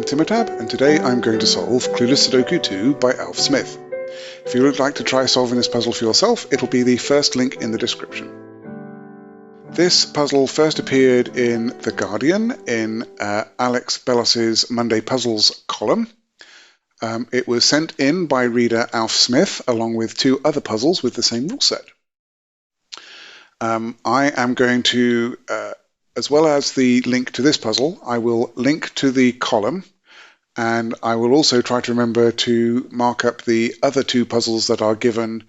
Timotab, and today I'm going to solve Clueless Sudoku 2 by Alf Smith. If you would like to try solving this puzzle for yourself, it'll be the first link in the description. This puzzle first appeared in The Guardian in Alex Belos's Monday Puzzles column. It was sent in by reader Alf Smith along with two other puzzles with the same rule set. I am going to, as well as the link to this puzzle, I will link to the column, and I will also try to remember to mark up the other two puzzles that are given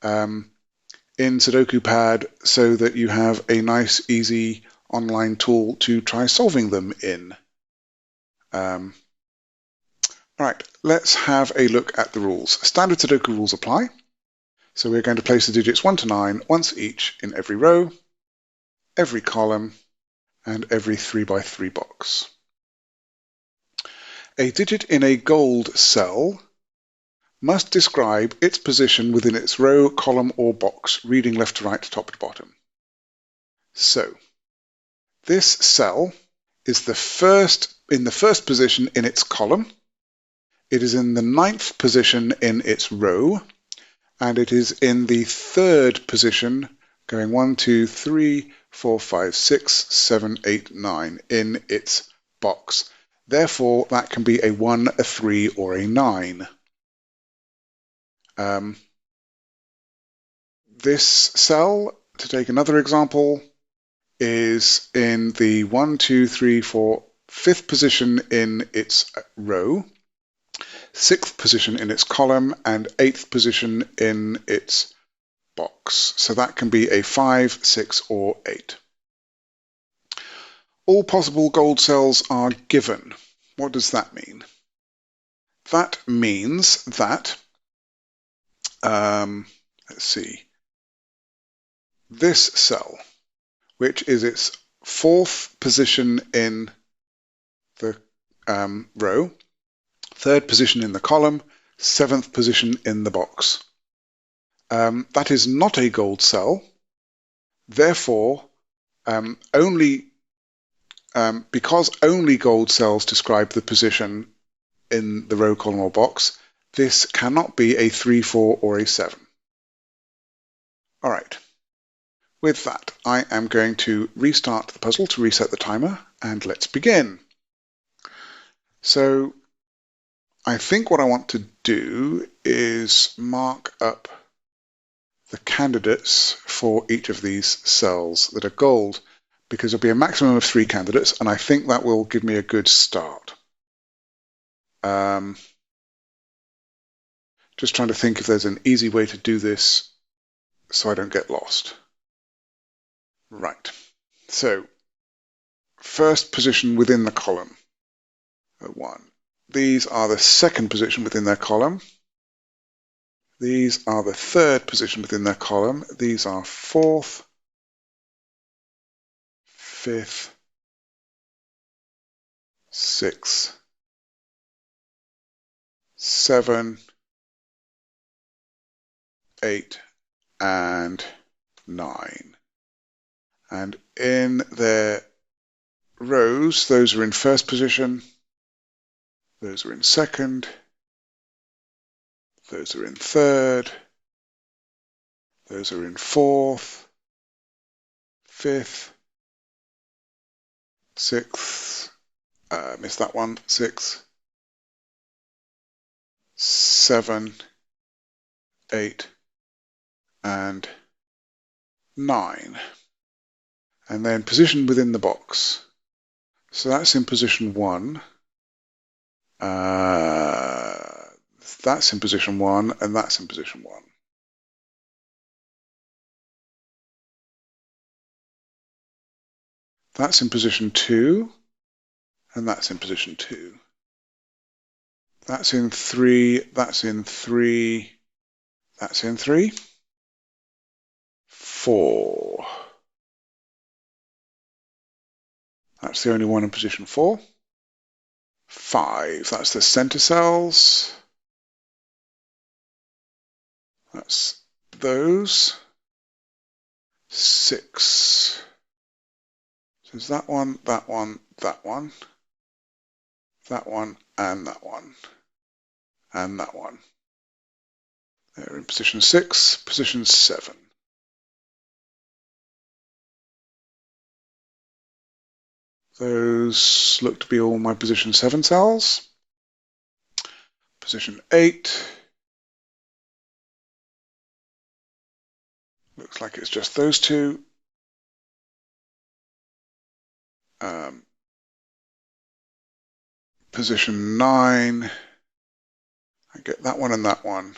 in Sudoku Pad so that you have a nice, easy online tool to try solving them in. All right, let's have a look at the rules. Standard Sudoku rules apply. So we're going to place the digits 1 to 9 once each in every row, every column, and every 3x3 box. A digit in a gold cell must describe its position within its row, column, or box, reading left to right, top to bottom. So, this cell is in the first position in its column, it is in the 9th position in its row, and it is in the 3rd position, going 1, 2, 3, 4, 5, 6, 7, 8, 9, in its box. Therefore, that can be a 1, a 3, or a 9. This cell, to take another example, is in the 1, 2, 3, 4, 5th position in its row, 6th position in its column, and 8th position in its box. So that can be a 5, 6, or 8. All possible gold cells are given. What does that mean? That means that, let's see, this cell, which is its 4th position in the row, 3rd position in the column, 7th position in the box. That is not a gold cell. Therefore, because only gold cells describe the position in the row, column, or box, this cannot be a 3, 4, or a 7. All right. With that, I am going to restart the puzzle to reset the timer, and let's begin. So, I think what I want to do is mark up the candidates for each of these cells that are gold, because there'll be a maximum of 3 candidates, and I think that will give me a good start. Just trying to think if there's an easy way to do this so I don't get lost. Right, so first position within the column, 1. These are the 2nd position within their column. These are the 3rd position within their column. These are 4th, 5th, 6th, 7, 8, and 9. And in their rows, those are in 1st position, those are in 2nd, those are in 3rd, those are in 4th, 5th, 6th, missed that one, 6th, 7, 8, and 9. And then position within the box. So that's in position 1. That's in position 1, and that's in position 1. That's in position 2, and that's in position 2. That's in 3, that's in 3, that's in 3. 4. That's the only one in position 4. 5, that's the center cells. That's those. 6. So there's that one, that one, that one. that one, and that one, and that one. They're in position 6, position 7. Those look to be all my position 7 cells. Position 8. Looks like it's just those two. Position 9. I get that one and that one.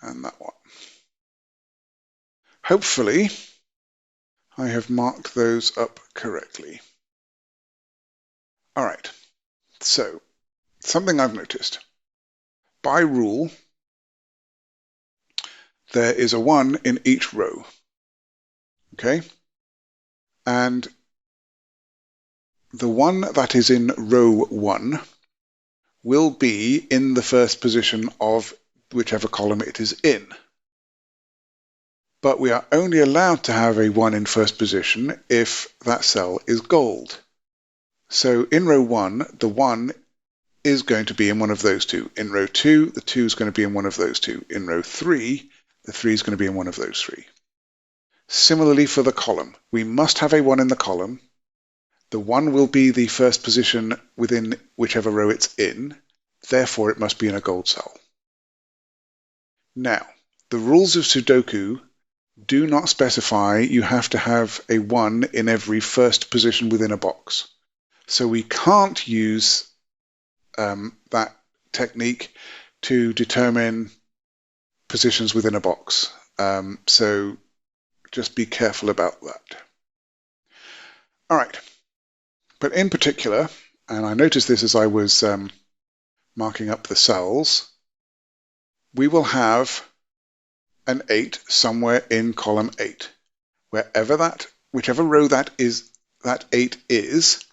And that one. Hopefully, I have marked those up correctly. All right, so something I've noticed. By rule, there is a 1 in each row, okay? And the one that is in row 1 will be in the first position of whichever column it is in. But we are only allowed to have a 1 in first position if that cell is gold. So in row 1, the 1 is going to be in one of those two. In row 2, the 2 is going to be in one of those two. In row 3, the 3 is going to be in one of those 3. Similarly for the column, we must have a 1 in the column. The 1 will be the first position within whichever row it's in, therefore it must be in a gold cell. Now, the rules of Sudoku do not specify you have to have a 1 in every first position within a box. So we can't use that technique to determine positions within a box. So just be careful about that. All right. But in particular, and I noticed this as I was marking up the cells, we will have an 8 somewhere in column 8. Whichever row that 8 is,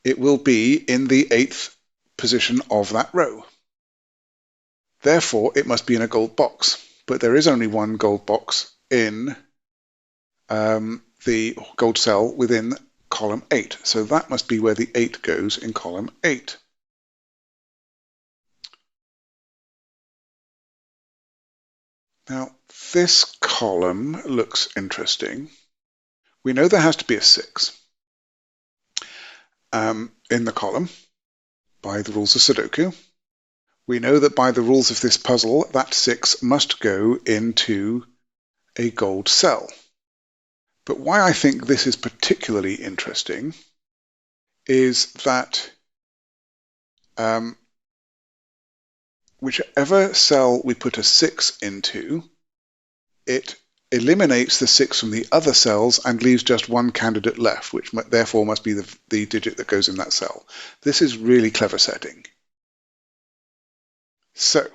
it will be in the 8th position of that row. Therefore, it must be in a gold box. But there is only one gold box in the gold cell within column 8. So that must be where the 8 goes in column 8. Now, this column looks interesting. We know there has to be a 6 in the column by the rules of Sudoku. We know that by the rules of this puzzle, that 6 must go into a gold cell. But why I think this is particularly interesting is that whichever cell we put a 6 into, it eliminates the 6 from the other cells and leaves just one candidate left, which therefore must be the digit that goes in that cell. This is really clever setting. So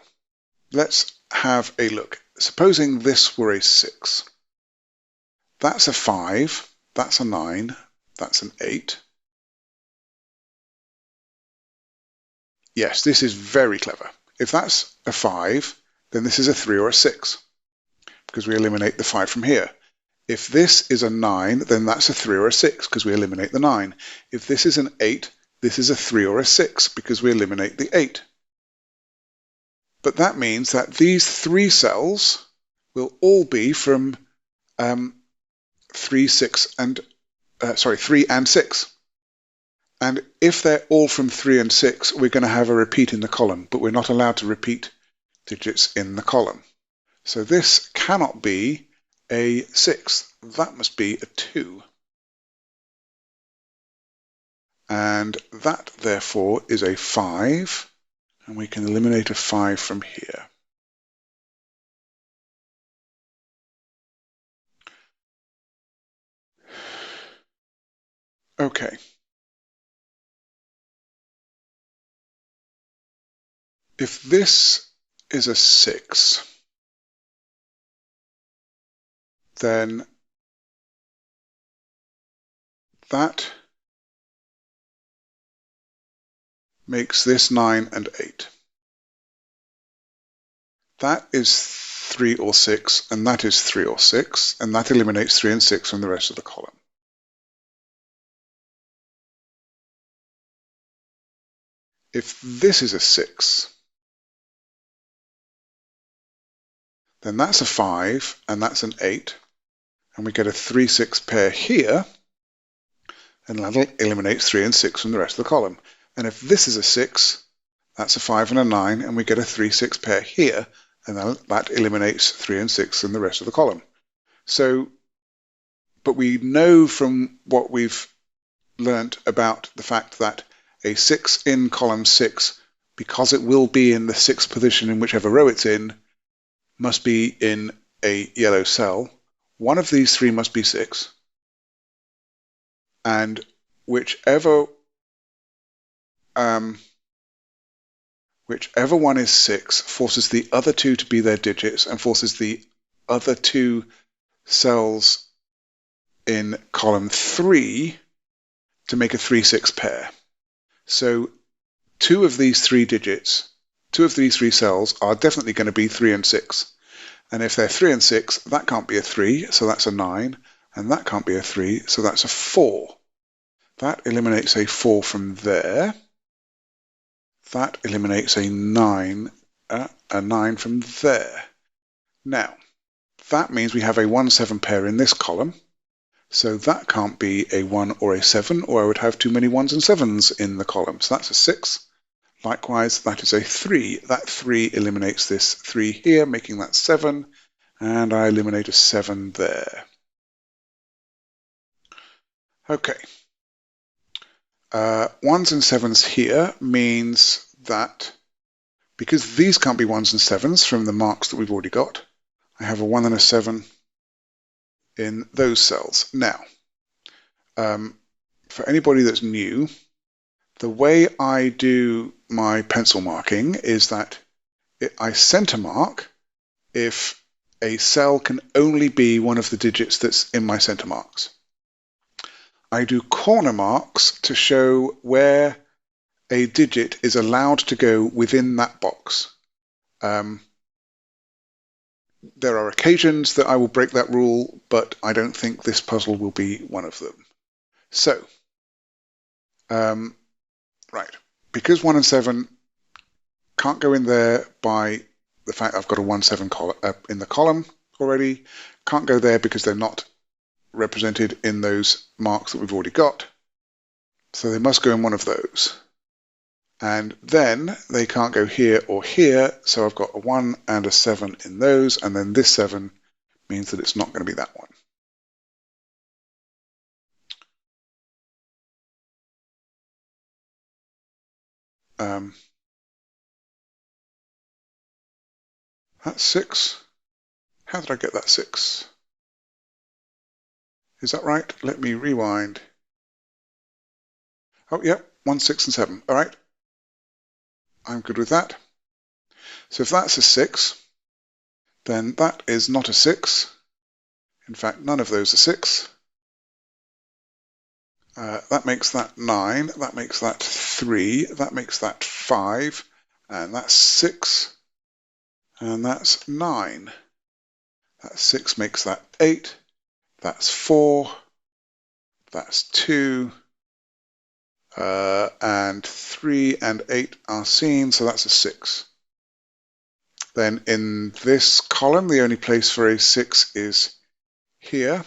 let's have a look. Supposing this were a 6. That's a 5, that's a 9, that's an 8. Yes, this is very clever. If that's a 5, then this is a 3 or a 6, because we eliminate the 5 from here. If this is a 9, then that's a 3 or a 6, because we eliminate the 9. If this is an 8, this is a 3 or a 6, because we eliminate the 8. But that means that these 3 cells will all be from 3 and 6. And if they're all from 3 and 6, we're going to have a repeat in the column, but we're not allowed to repeat digits in the column. So this cannot be a 6. That must be a 2. And that, therefore, is a 5. And we can eliminate a 5 from here. Okay. If this is a 6, then that makes this 9 and 8. That is 3 or 6, and that is 3 or 6, and that eliminates 3 and 6 from the rest of the column. if this is a 6, then that's a 5 and that's an 8, and we get a 3, 6 pair here, and that eliminates 3 and 6 from the rest of the column. And if this is a 6, that's a 5 and a 9, and we get a 3, 6 pair here, and that eliminates 3 and 6 in the rest of the column. So, but we know from what we've learnt about the fact that a 6 in column 6, because it will be in the 6th position in whichever row it's in, must be in a yellow cell. One of these 3 must be 6, and whichever one is 6 forces the other 2 to be their digits and forces the other 2 cells in column 3 to make a 3, 6 pair. So 2 of these 3 digits, 2 of these 3 cells are definitely going to be 3 and 6. And if they're 3 and 6, that can't be a 3, so that's a 9. And that can't be a 3, so that's a 4. That eliminates a 4 from there. That eliminates a 9 from there. Now, that means we have a 1, 7 pair in this column. So that can't be a 1 or a 7, or I would have too many 1s and 7s in the column. So that's a 6. Likewise, that is a 3. That 3 eliminates this 3 here, making that 7, and I eliminate a 7 there. Okay. 1s and 7s here means that because these can't be 1s and 7s from the marks that we've already got, I have a 1 and a 7 in those cells. Now, for anybody that's new, the way I do my pencil marking is that I center mark if a cell can only be one of the digits that's in my center marks. I do corner marks to show where a digit is allowed to go within that box. There are occasions that I will break that rule, but I don't think this puzzle will be one of them. So, right, because 1 and 7 can't go in there by the fact I've got a 1, 7 in the column already, can't go there because they're not represented in those marks that we've already got, so they must go in one of those. And then they can't go here or here, so I've got a 1 and a 7 in those, and then this 7 means that it's not going to be that one. That's 6. How did I get that 6? Is that right? Let me rewind. Oh, yeah, 1, 6, and 7. All right. I'm good with that. So if that's a 6, then that is not a 6. In fact, none of those are 6. That makes that 9. That makes that 3. That makes that 5. And that's 6. And that's 9. That 6 makes that 8. That's 4. That's 2. And 3 and 8 are seen, so that's a 6. Then in this column, the only place for a 6 is here.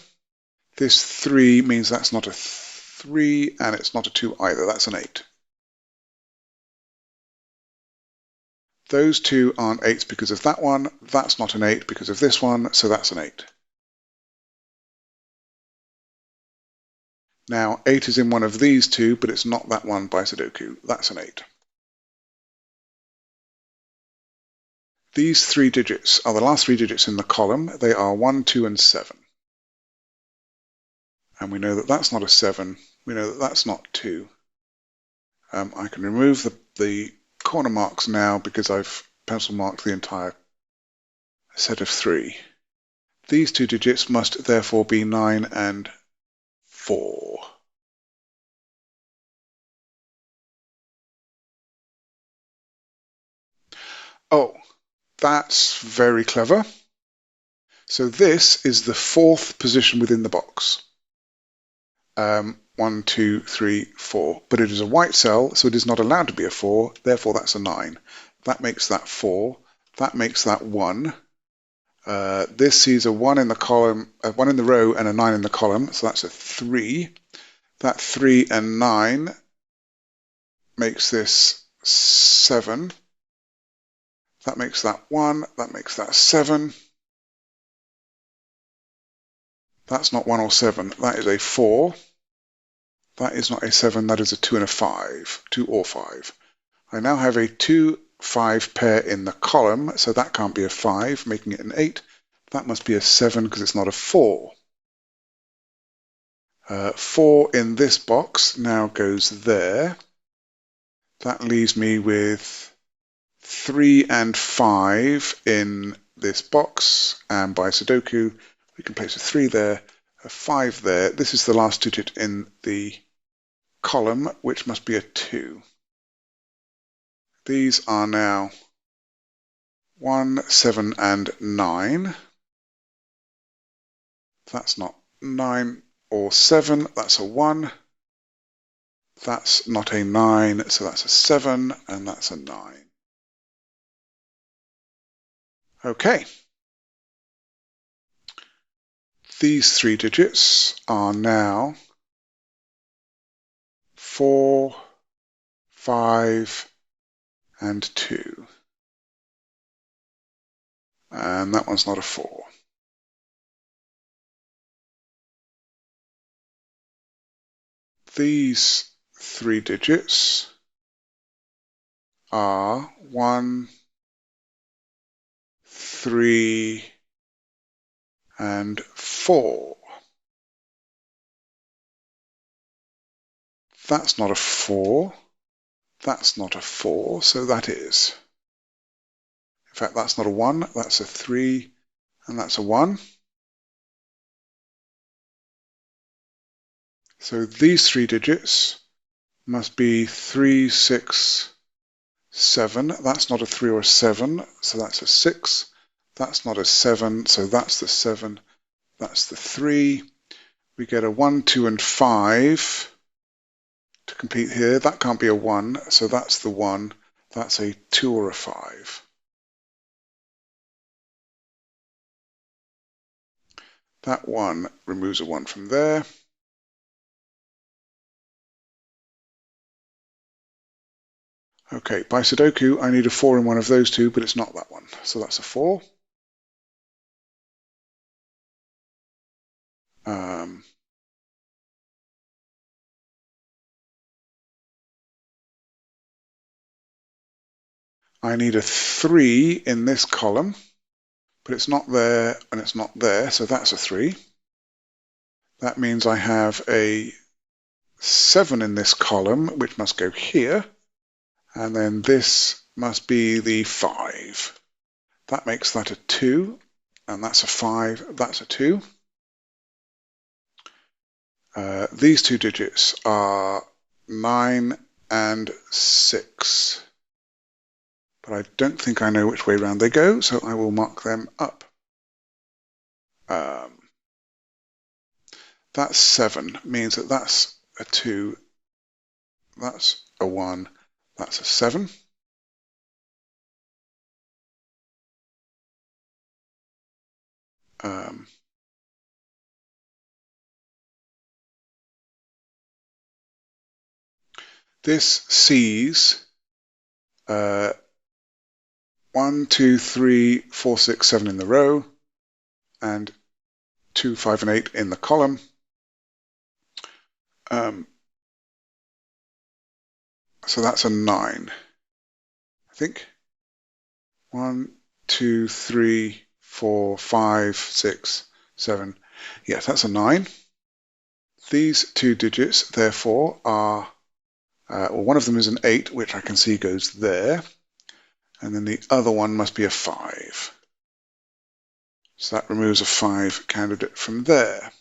This 3 means that's not a 3, and it's not a 2 either. That's an 8. Those 2 aren't 8s because of that one. That's not an 8 because of this one, so that's an 8. Now, 8 is in one of these 2, but it's not that one by Sudoku. That's an 8. These 3 digits are the last 3 digits in the column. They are 1, 2, and 7. And we know that that's not a 7. We know that that's not 2. I can remove the corner marks now because I've pencil marked the entire set of 3. These 2 digits must therefore be 9 and 4. Oh, that's very clever. So this is the 4th position within the box. 1, 1, 2, 3, 4. But it is a white cell, so it is not allowed to be a 4, therefore that's a 9. That makes that 4. That makes that 1. This sees a 1 in the column, a 1 in the row and a 9 in the column, so that's a 3. That 3 and 9 makes this 7. That makes that 1. That makes that 7. That's not 1 or 7. That is a 4. That is not a 7. That is a 2 and a 5. 2 or 5. I now have a 2, 5 pair in the column, so that can't be a 5, making it an 8. That must be a 7 because it's not a 4. 4 in this box now goes there. That leaves me with 3 and 5 in this box, and by Sudoku we can place a 3 there, a 5 there. This is the last digit in the column, which must be a 2. These are now 1, 7 and 9. That's not 9 or 7, that's a 1. That's not a 9, so that's a 7, and that's a 9. Okay. These 3 digits are now 4, 5, and 2. And that one's not a 4. These 3 digits are 1, 3, and 4. That's not a 4. That's not a 4, so that is. In fact, that's not a 1, that's a 3, and that's a 1. So these 3 digits must be 3, 6, 7. That's not a 3 or a 7, so that's a 6. That's not a 7, so that's the 7. That's the 3. We get a 1, 2, and 5 to complete here. That can't be a 1, so that's the 1. That's a 2 or a 5. That 1 removes a 1 from there. Okay, by Sudoku, I need a 4 in one of those two, but it's not that one. So that's a 4. I need a 3 in this column, but it's not there and it's not there, so that's a 3. That means I have a 7 in this column, which must go here, and then this must be the 5. That makes that a 2, and that's a 5, that's a 2. These 2 digits are 9 and 6. But I don't think I know which way round they go, so I will mark them up. That's 7, means that that's a 2, that's a 1, that's a 7. This sees 1, 2, 3, 4, 6, 7 in the row, and 2, 5, and 8 in the column. So that's a 9, I think. 1, 2, 3, 4, 5, 6, 7. Yes, that's a 9. These 2 digits, therefore, are, well, one of them is an 8, which I can see goes there, and then the other one must be a 5. So that removes a 5 candidate from there.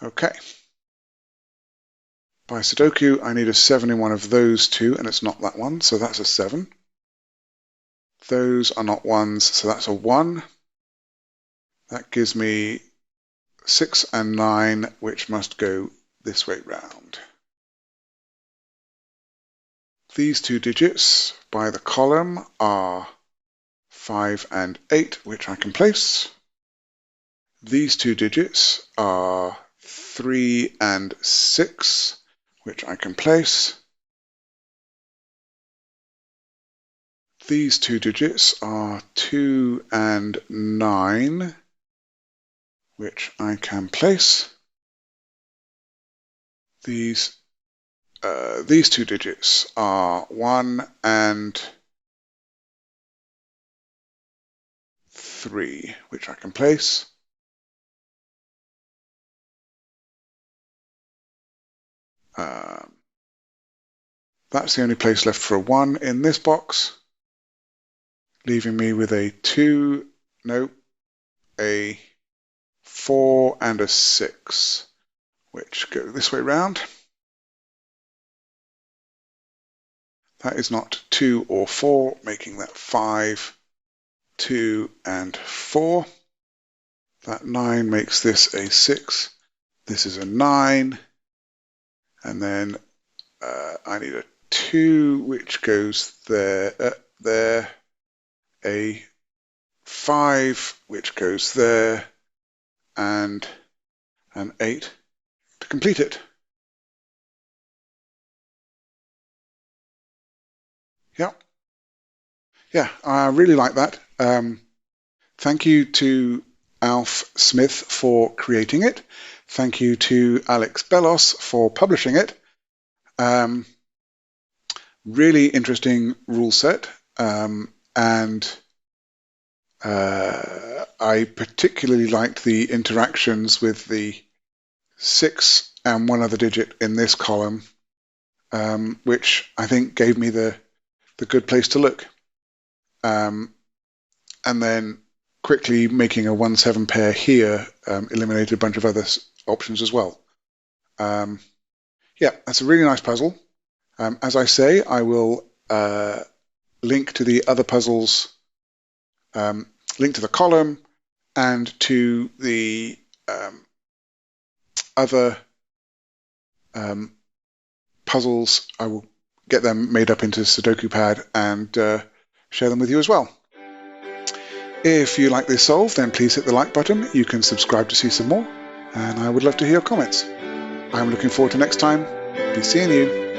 Okay. By Sudoku, I need a 7 in one of those two, and it's not that one, so that's a 7. Those are not ones, so that's a 1. That gives me 6 and 9, which must go this way round. These two digits by the column are 5 and 8, which I can place. These two digits are 3 and 6, which I can place. These two digits are 2 and 9, which I can place. These two digits are 1 and 3, which I can place. That's the only place left for a 1 in this box, leaving me with a 2, no, a 4 and a 6, which go this way round. That is not 2 or 4, making that 5, 2 and 4. That 9 makes this a 6. This is a 9. And then I need a 2, which goes there, there. A 5, which goes there, and an 8 to complete it. Yeah, I really like that. Thank you to Alf Smith for creating it. Thank you to Alex Bellos for publishing it. Really interesting rule set. And I particularly liked the interactions with the 6 and one other digit in this column, which I think gave me the good place to look. And then quickly making a 1-7 pair here eliminated a bunch of other options as well. Yeah, that's a really nice puzzle. As I say, I will link to the other puzzles, link to the column and to the other puzzles. I will get them made up into Sudoku pad and share them with you as well. If you like this solve, then please hit the like button. You can subscribe to see some more, and I would love to hear your comments. I'm looking forward to next time. Be seeing you.